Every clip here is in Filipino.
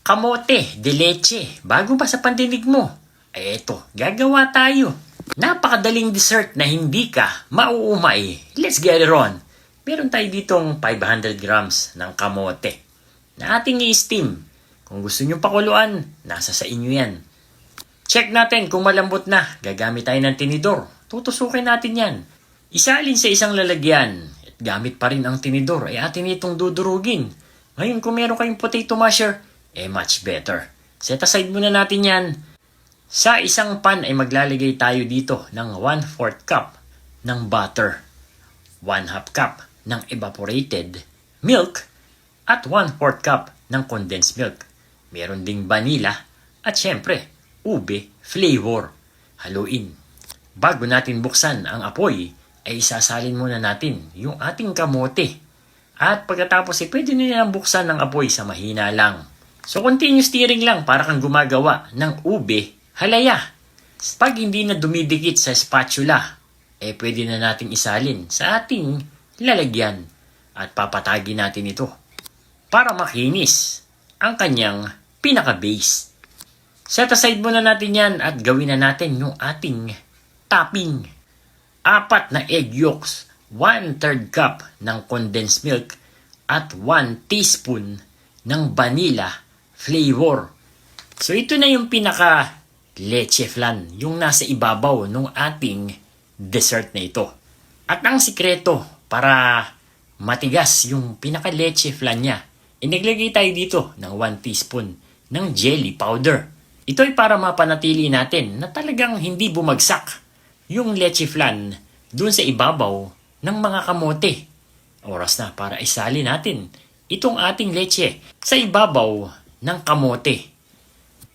Kamote de leche. Bago ba sa pandinig mo? Ay eto, gagawa tayo. Napakadaling dessert na hindi ka mauumay. Let's get it on. Meron tayo ditong 500 grams ng kamote na ating i-steam. Kung gusto nyo pakuluan, nasa sa inyo yan. Check natin kung malambot na. Gagamit tayo ng tinidor. Tutusukin natin yan. Isalin sa isang lalagyan. At gamit pa rin ang tinidor ay atin itong dudurugin. Ngayon kung meron kayong potato masher, much better. Set aside muna natin yan. Sa isang pan ay maglalagay tayo dito ng 1/4 cup ng butter, 1/2 cup ng evaporated milk, at 1/4 cup ng condensed milk. Meron ding vanilla at syempre, ube flavor. Haluin. Bago natin buksan ang apoy, ay isasalin muna natin yung ating kamote. At pagkatapos pwede nyo nang buksan ng apoy sa mahina lang. So continuous stirring lang para kang gumagawa ng ube halaya. Pag hindi na dumidikit sa spatula, pwede na nating isalin sa ating lalagyan at papatagi natin ito para makinis ang kanyang pinaka-base. Set aside muna natin yan at gawin na natin yung ating topping. 4 na egg yolks, 1/3 cup ng condensed milk, at 1 teaspoon ng vanilla flavor. So ito na yung pinaka leche flan, yung nasa ibabaw ng ating dessert na ito. At ang sikreto para matigas yung pinaka leche flan niya, naglagay tayo dito ng 1 teaspoon ng jelly powder. Ito ay para mapanatili natin na talagang hindi bumagsak yung leche flan dun sa ibabaw ng mga kamote. Oras na para isali natin itong ating leche sa ibabaw ng kamote.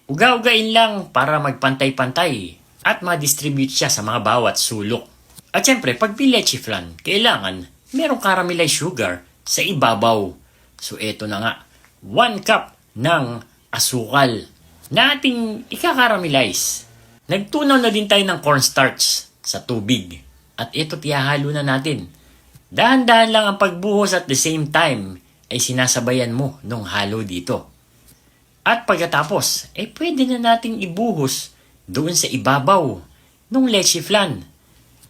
Uga-ugain lang para magpantay-pantay at ma-distribute siya sa mga bawat sulok. At syempre, pag leche flan, kailangan merong caramelized sugar sa ibabaw. So eto na nga, 1 cup ng asukal na ating ika-caramelize. Nagtunaw na din tayo ng cornstarch sa tubig. At ito tiyahalo na natin. Dahan-dahan lang ang pagbuhos at the same time ay sinasabayan mo nung halo dito. At pagkatapos, pwede na nating ibuhos doon sa ibabaw ng leche flan.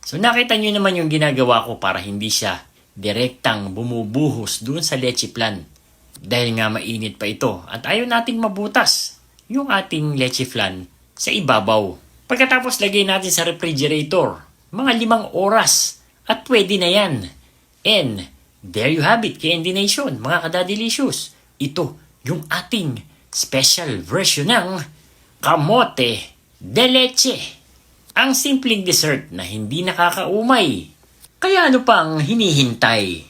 So nakita nyo naman yung ginagawa ko para hindi siya direktang bumubuhos doon sa leche flan. Dahil nga mainit pa ito at ayaw nating mabutas yung ating leche flan sa ibabaw. Pagkatapos lagay natin sa refrigerator, mga 5 oras at pwede na yan. And there you have it, Candy Nation, mga kadadilicious. Ito yung ating special version ng kamote de leche. Ang simpleng dessert na hindi nakakaumay. Kaya ano pang hinihintay?